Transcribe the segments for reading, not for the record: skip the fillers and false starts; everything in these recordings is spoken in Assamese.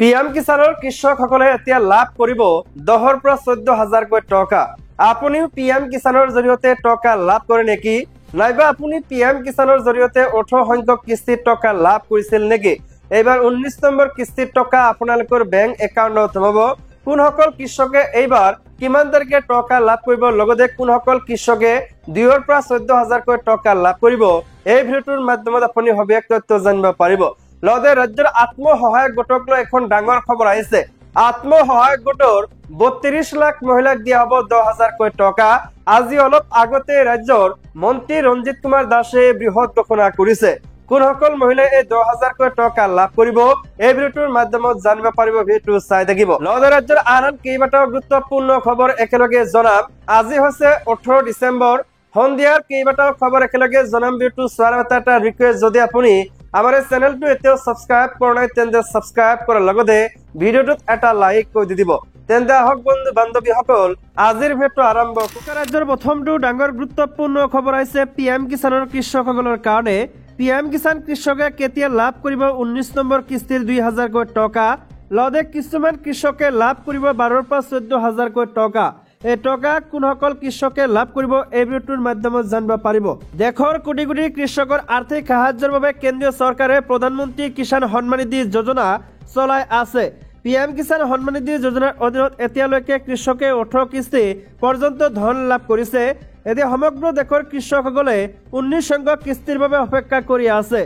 পিএম কিষাণৰ কৃষকসকলে এতিয়া লাভ কৰিব 10ৰ পৰা 14,000কৈ টকা। আপুনিও পিএম কিষাণৰ জৰিয়তে টকা লাভ কৰে নেকি? নাইবা আপুনি পিএম কিষাণৰ জৰিয়তে 18 সংখ্যক কিস্তিত টকা লাভ কৰিছিল নেকি? এইবাৰ 19 নম্বৰ কিস্তিত টকা আপোনালোকৰ বেংক একাউণ্টত সোমাব। কোনসকল কৃষকে এইবাৰ কিমান তাৰিখে টকা লাভ কৰিব, লগতে কোনসকল কৃষকে 2ৰ পৰা 14,000কৈ টকা লাভ কৰিব, এই ভিডিঅ'টোৰ মাধ্যমত আপুনি সবিশেষ তথ্য জানিব পাৰিব। লগতে ৰাজ্যৰ আত্মসহায়ক গোটক লৈ এখন ডাঙৰ খবৰ আহিছে। আত্মসহায়ক গোটৰ 32 লাখ মহিলাক দিয়া হ'ব 10,000কৈ টকা। আজি অলপ আগতে ৰাজ্যৰ মন্ত্ৰী ৰঞ্জিত কুমাৰ দাসে বৃহৎ ঘোষণা কৰিছে। কোনসকল মহিলাই এই 10,000কৈ টকা লাভ কৰিব, এই ভিডিঅ'টোৰ মাধ্যমত জানিব পাৰিব। ভিডিঅ'টো চাই থাকিব। লগতে ৰাজ্যৰ আন কেইবাটাও গুৰুত্বপূৰ্ণ খবৰ একেলগে জনাম। আজি হৈছে 18 ডিচেম্বৰ, সন্ধিয়াৰ কেইবাটাও খবৰ একেলগে জনাম। ভিডিঅ'টো চোৱাৰ এটা ৰিকুৱেষ্ট, যদি আপুনি আমাৰ এই চেনেলটো এতিয়াও সাবস্ক্ৰাইব কৰা নাই তেন্তে সাবস্ক্ৰাইব কৰাৰ লগতে ভিডিঅ'টোত এটা লাইক কৰি দি দিব। তেন্তে আহক বন্ধু বান্ধৱীসকল, আজিৰ ভিডিঅ'টো আৰম্ভ কৰোঁ। ৰাজ্যৰ প্ৰথমটো ডাঙৰ গুৰুত্বপূৰ্ণ খবৰ আহিছে পিএম কিষাণৰ কৃষকসকলৰ কাৰণে। পিএম কিষাণ কৃষকে কেতিয়া লাভ কৰিব 19 নম্বৰ কিস্তিৰ 2,000কৈ টকা। লগতে কিছুমান কৃষকে লাভ কৰিব 12ৰ পৰা 14,000কৈ টকা। এই টকা কোনসকল কৃষকে লাভ কৰিব, এই ভিডিঅ'টোৰ মাধ্যমত জানিব পাৰিব। দেশৰ কোটি কোটি কৃষকৰ আৰ্থিক সাহায্যৰ বাবে কেন্দ্ৰীয় চৰকাৰে প্ৰধানমন্ত্ৰী কিষাণ সন্মান নিধি যোজনা চলাই আছে। পিএম কিষাণ সন্মান নিধি যোজনাৰ অধীনত এতিয়ালৈকে কৃষকে 18 কিস্তি পৰ্যন্ত ধন লাভ কৰিছে। এতিয়া সমগ্ৰ দেশৰ কৃষকসকলে 19 সংখ্যক কিস্তিৰ বাবে অপেক্ষা কৰি আছে।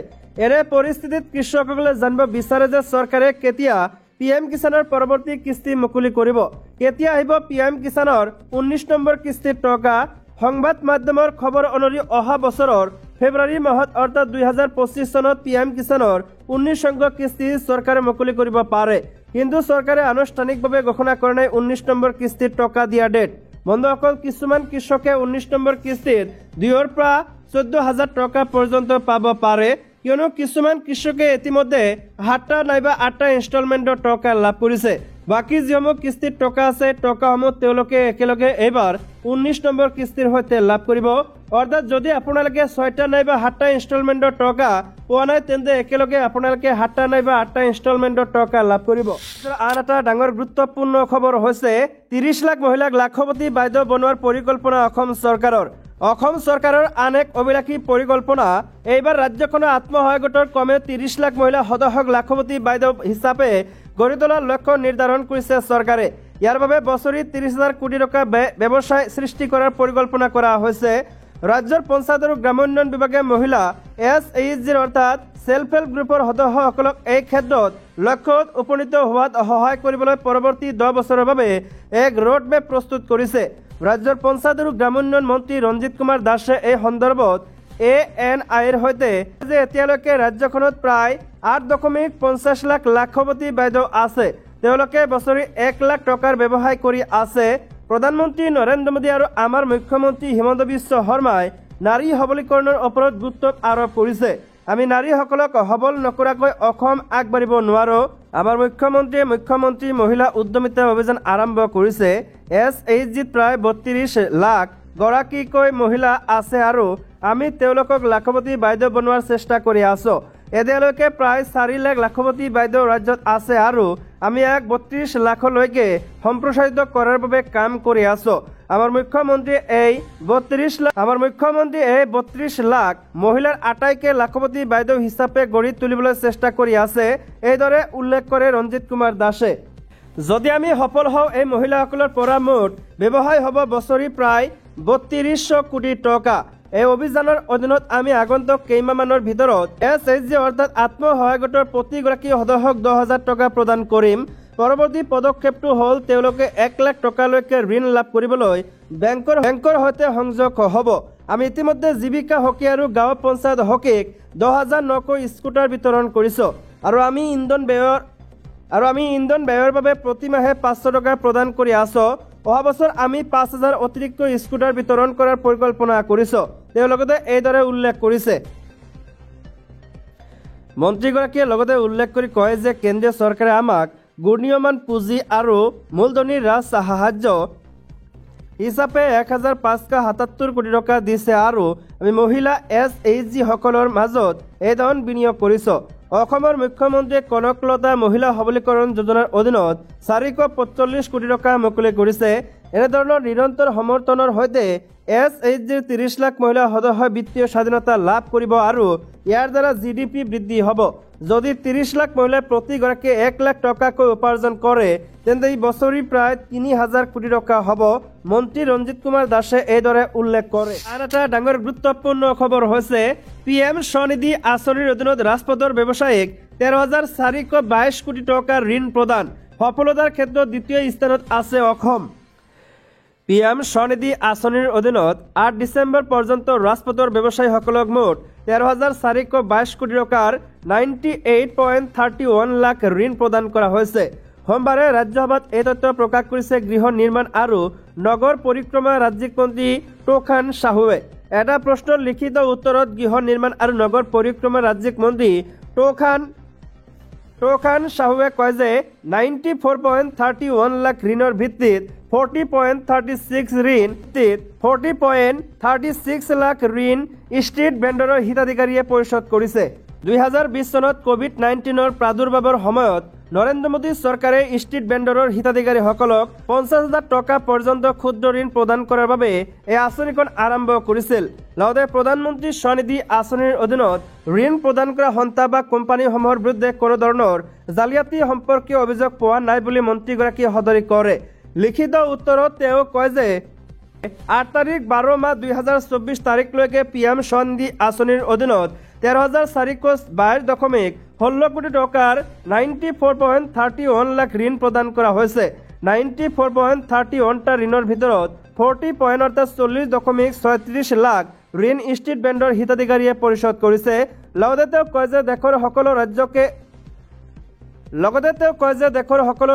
এনে পৰিস্থিতিত কৃষকসকলে জানিব বিচাৰে যে চৰকাৰে কেতিয়া পিএম কিষাণৰ পৰৱৰ্তী কিস্তি মুকলি কৰিব। কেতিয়া আহিব পিএম কিষাণৰ 19 নম্বৰ কিস্তিৰ টকা। সংবাদ মাধ্যমৰ খবৰ অনুসৰি অহা বছৰৰ ফেব্ৰুৱাৰী মাহত অৰ্থাৎ 2025 চনত পিএম কিষাণৰ 19 সংখ্যক কিস্তি চৰকাৰে মুকলি কৰিব পাৰে। কিন্তু চৰকাৰে আনুষ্ঠানিকভাৱে ঘোষণা কৰা নাই 19 নম্বৰ কিস্তিৰ টকা দিয়া ডেট। বন্ধুসকল, কিছুমান কৃষকে 19 নম্বৰ কিস্তিত 2ৰ পৰা 14,000 টকা পৰ্যন্ত পাব পাৰে, কিয়নো কিছুমান কৃষকে ইতিমধ্যে 7টা নাইবা 8টা ইনষ্টলমেণ্টৰ টকা লাভ কৰিছে। বাকী যিসমূহ কিস্তিৰ টকা আছে, টকাসমূহ তেওঁলোকে একেলগে এইবাৰ 19 নম্বৰ কিস্তিৰ সৈতে লাভ কৰিব। অৰ্থাৎ যদি আপোনালোকে 6টা নাইবা 7টা ইনষ্টলমেণ্টৰ টকা পোৱা নাই, তেন্তে একেলগে আপোনালোকে 7টা নাইবা 8টা ইনষ্টলমেণ্টৰ টকা লাভ কৰিব। আন এটা ডাঙৰ গুৰুত্বপূৰ্ণ খবৰ হৈছে 30 লাখ মহিলাক লাখপতি বাইদেউ বনোৱাৰ পৰিকল্পনা অসম চৰকাৰৰ। অসম চৰকাৰৰ আন এক অভিলাষী পৰিকল্পনা। এইবাৰ ৰাজ্যখনৰ আত্মসহায়ক গোটৰ কমেও 30 লাখ মহিলা সদস্যক লাখপতি বাইদেউ হিচাপে গঢ়ি তোলাৰ লক্ষ্য নিৰ্ধাৰণ কৰিছে চৰকাৰে। ইয়াৰ বাবে বছৰি 30,000 কোটি টকা ব্যৱসায় সৃষ্টি কৰাৰ পৰিকল্পনা কৰা হৈছে। ৰাজ্যৰ পঞ্চায়ত আৰু গ্ৰাম্য উন্নয়ন বিভাগে মহিলা SHGৰ অৰ্থাৎ সেল্ফ হেল্প গ্ৰুপৰ সদস্যসকলক এই ক্ষেত্ৰত লক্ষ্যত উপনীত হোৱাত সহায় কৰিবলৈ পৰৱৰ্তী 10 বছৰৰ বাবে এক ৰোড মেপ প্ৰস্তুত কৰিছে। ৰাজ্যৰ পঞ্চায়ত আৰু গ্ৰাম্য উন্নয়ন মন্ত্ৰী ৰঞ্জিত কুমাৰ দাসে এই সন্দৰ্ভত ANIৰ সৈতে যে এতিয়ালৈকে ৰাজ্যখনত প্ৰায় 8.50 লাখ লাখপতি বাইদেউ আছে। তেওঁলোকে বছৰি 1 লাখ টকাৰ ব্যৱসায় কৰি আছে। প্ৰধানমন্ত্ৰী নৰেন্দ্ৰ মোদী আৰু আমাৰ মুখ্যমন্ত্ৰী হিমন্ত বিশ্ব শৰ্মাই নাৰী সবলীকৰণৰ ওপৰত গুৰুত্ব আৰোপ কৰিছে। আমি নাৰীসকলক সবল নকৰাকৈ অসম আগবাঢ়িব নোৱাৰোঁ। আমাৰ মুখ্যমন্ত্ৰী মহিলা উদ্যমিতা অভিযান আৰম্ভ কৰিছে। SHGত প্ৰায় 32 লাখ গৰাকীকৈ মহিলা আছে আৰু আমি তেওঁলোকক লাখপতি বাইদেউ বনোৱাৰ চেষ্টা কৰি আছোঁ। এতিয়ালৈকে প্ৰায় 4 লাখ লাখপতি বাইদেউ ৰাজ্যত আছে আৰু আমি 32 লাখলৈকে সম্প্ৰসাৰিত কৰাৰ বাবে কাম কৰি আছোঁ। আমাৰ মুখ্যমন্ত্ৰী এই 32 লাখ মহিলাৰ আটাইকে লাখপতি বাইদেউ হিচাপে গঢ়ি তুলিবলৈ চেষ্টা কৰি আছে, এইদৰে উল্লেখ কৰে ৰঞ্জিত কুমাৰ দাসে। যদি আমি সফল হওঁ, এই মহিলাসকলৰ পৰা মুঠ ব্যৱসায় হ'ব বছৰি প্ৰায় 3200 কোটি টকা। এই অভিযানৰ অধীনত আমি আগন্তুক কেইমাহমানৰ ভিতৰত SHG অৰ্থাৎ আত্মসহায়ক গোটৰ প্ৰতিগৰাকী সদস্যক 10,000 টকা প্ৰদান কৰিম। পৰৱৰ্তী পদক্ষেপটো হ'ল তেওঁলোকে 1 লাখ টকালৈকে ঋণ লাভ কৰিবলৈ বেংকৰ সৈতে সংযোগ হ'ব। আমি ইতিমধ্যে জীৱিকা সখী আৰু গাঁও পঞ্চায়ত সখীক 10,009কৈ স্কুটাৰ বিতৰণ কৰিছোঁ আৰু আমি ইন্ধন ব্যয়ৰ বাবে প্ৰতিমাহে 500 টকা প্ৰদান কৰি আছোঁ। অহা বছৰ আমি 5,000 অতিৰিক্ত স্কুটাৰ বিতৰণ কৰাৰ পৰিকল্পনা কৰিছোঁ, তেওঁ লগতে এইদৰে উল্লেখ কৰিছে। মন্ত্ৰীগৰাকীয়ে লগতে উল্লেখ কৰি কয় যে কেন্দ্ৰীয় চৰকাৰে আমাক ঘূৰ্ণীয়মান পুঁজি আৰু মূলধনী ৰাজ সাহায্য হিচাপে 1,577 কোটি টকা দিছে আৰু আমি মহিলা SHG সকলৰ মাজত এই ধন বিনিয়োগ কৰিছোঁ। অসমৰ মুখ্যমন্ত্ৰীয়ে কনকলতা মহিলা সবলীকৰণ যোজনাৰ অধীনত 445 কোটি টকা মুকলি কৰিছে। এনেধৰণৰ নিৰন্তৰ সমৰ্থনৰ সৈতে SHGৰ 30 লাখ মহিলা সদস্যই বিত্তীয় স্বাধীনতা লাভ কৰিব আৰু ইয়াৰ দ্বাৰা GDP বৃদ্ধি হ'ব। যদি 30 লাখ মহিলাই প্ৰতিগৰাকীয়ে 1 লাখ টকাকৈ উপাৰ্জন কৰে তেন্তে ই বছৰি প্ৰায় 3000 কোটি টকা হ'ব। মন্ত্ৰী ৰঞ্জিত কুমাৰ দাসে এইদৰে উল্লেখ কৰে। আন এটা ডাঙৰ গুৰুত্বপূৰ্ণ খবৰ হৈছে PM স্বনিধি আঁচনিৰ অধীনত ৰাজপথৰ ব্যৱসায়ীক 13,422 কোটি টকাৰ ঋণ প্ৰদান। সফলতাৰ ক্ষেত্ৰত দ্বিতীয় স্থানত আছে অসম। PM স্বনিধি আঁচনিৰ অধীনত 8 ডিচেম্বৰ পৰ্যন্ত ৰাজপথৰ ব্যৱসায়ীসকলক মুঠ 13,422 কোটি টকাৰ 98.31 লাখ ঋণ প্ৰদান কৰা হৈছে। সোমবাৰে ৰাজ্যসভাত এই তথ্য প্ৰকাশ কৰিছে গৃহ নিৰ্মাণ আৰু নগৰ পৰিক্ৰমা ৰাজ্যিক মন্ত্ৰী তোষান সাহুৱে। এটা প্ৰশ্নৰ লিখিত উত্তৰত গৃহ নিৰ্মাণ আৰু নগৰ পৰিক্ৰমা ৰাজ্যিক মন্ত্ৰী তোষান সাহুৱে কয় যে 94.31 লাখ ঋণৰ ভিত্তিত 40.36 লাখ ঋণ ষ্ট্ৰীট ভেণ্ডৰৰ হিতাধিকাৰীয়ে পৰিশোধ কৰিছে। 2020 চনত COVID-19ৰ প্ৰাদুৰ্ভাৱৰ সময়ত নৰেন্দ্ৰ মোদী চৰকাৰে ষ্ট্ৰীট ভেণ্ডৰৰ হিতাধিকাৰীসকলক 50,000 টকা পৰ্যন্ত ক্ষুদ্ৰ ঋণ প্ৰদান কৰাৰ বাবে এই আঁচনিখন আৰম্ভ কৰিছিল। লগতে প্ৰধানমন্ত্ৰী স্বনিধি আঁচনিৰ অধীনত ঋণ প্ৰদান কৰা সংস্থা বা কোম্পানীসমূহৰ বিৰুদ্ধে কোনো ধৰণৰ জালিয়াতি সম্পৰ্কীয় অভিযোগ পোৱা নাই বুলি মন্ত্ৰীগৰাকীয়ে সদৰি কৰে। লিখিত উত্তৰত তেওঁ কয় যে 8 তাৰিখ 12 মাহ 2024 তাৰিখলৈকে PM স্বনিধি আঁচনিৰ অধীনত 13,422.16 কোটি টকাৰ 94.31 লাখ ঋণ প্ৰদান কৰা হৈছে। 94.31টা ঋণৰ ভিতৰত 40.36 লাখ ঋণ ষ্ট্ৰীট ভেণ্ডৰ হিতাধিকাৰীয়ে পৰিশোধ কৰিছে। লগতে তেওঁ কয় যে দেশৰ সকলো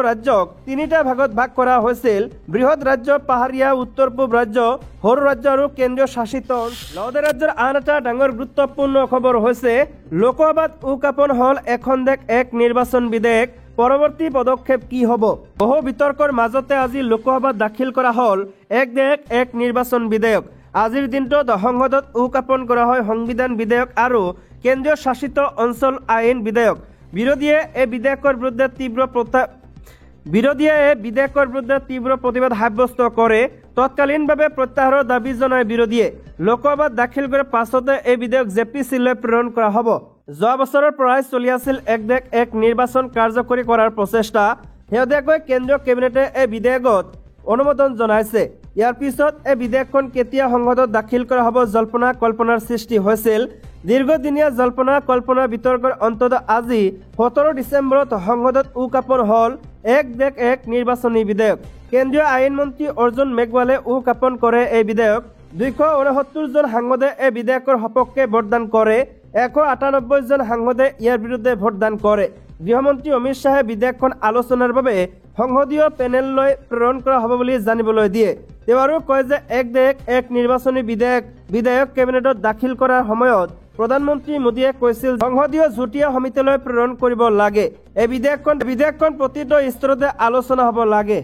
ৰাজ্যক 3টা ভাগত ভাগ কৰা হৈছিল। বৃহৎ ৰাজ্য, পাহাৰীয়া, উত্তৰ পূব ৰাজ্য, সৰু ৰাজ্য আৰু কেন্দ্ৰীয় শাসিত অঞ্চল। লগতে ৰাজ্যৰ আন এটা ডাঙৰ গুৰুত্বপূৰ্ণ খবৰ হৈছে লোকসভাত উত্থাপন হ'ল এখন দেশ এক নিৰ্বাচন বিধেয়ক। পৰৱৰ্তী পদক্ষেপ কি হ'ব? বহু বিতৰ্কৰ মাজতে আজি লোকসভাত দাখিল কৰা হ'ল এক দেশ এক নিৰ্বাচন বিধেয়ক। আজিৰ দিনটোত সংসদত উত্থাপন কৰা হয় সংবিধান বিধেয়ক আৰু কেন্দ্ৰীয় শাসিত অঞ্চল আইন বিধেয়ক। বিৰোধীয়ে এই বিধেয়কৰ বিৰুদ্ধে তীব্ৰ প্ৰতিবাদ সাব্যস্ত কৰে। তৎকালীনভাৱে প্ৰত্যাহাৰৰ দাবী জনায় বিৰোধীয়ে। লোকসভাত দাখিল কৰাৰ পাছতে এই বিধেয়ক JPC-লৈ প্ৰেৰণ কৰা হ'ব। যোৱা বছৰৰ পৰাই চলি আছিল এক দেশ এক নিৰ্বাচন কাৰ্যকৰী কৰাৰ প্ৰচেষ্টা। শেহতীয়াকৈ কেন্দ্ৰীয় কেবিনেটে এই বিধেয়কত অনুমোদন জনাইছে। ইয়াৰ পিছত এই বিধেয়কখন কেতিয়া সংসদত দাখিল কৰা হ'ব জল্পনা কল্পনাৰ সৃষ্টি হৈছিল। দীৰ্ঘদিনীয়া জল্পনা কল্পনা বিতৰ্কৰ অন্তত আজি 17 ডিচেম্বৰত সংসদত উত্থাপন হ'ল এক দেশ এক নিৰ্বাচনী বিধেয়ক। কেন্দ্ৰীয় আইন মন্ত্ৰী অৰ্জুন মেঘৱালে উত্থাপন কৰে এই বিধেয়ক। 269 জন সাংসদে এই বিধেয়কৰ সপক্ষে ভোটদান কৰে। 198 জন সাংসদে ইয়াৰ বিৰুদ্ধে ভোটদান কৰে। গৃহমন্ত্ৰী অমিত শ্বাহে বিধেয়কখন আলোচনাৰ বাবে সংসদীয় পেনেললৈ প্ৰেৰণ কৰা হ'ব বুলি জানিবলৈ দিয়ে। তেওঁ আৰু কয় যে এক দেশ এক নিৰ্বাচনী বিধেয়ক কেবিনেটত দাখিল কৰাৰ সময়ত প্ৰধানমন্ত্ৰী মোদীয়ে কৈছিল সংসদীয় যুটীয়া সমিতিলৈ প্ৰেৰণ কৰিব লাগে। এই বিধেয়কখন প্ৰতিটো স্তৰতে আলোচনা হ'ব লাগে।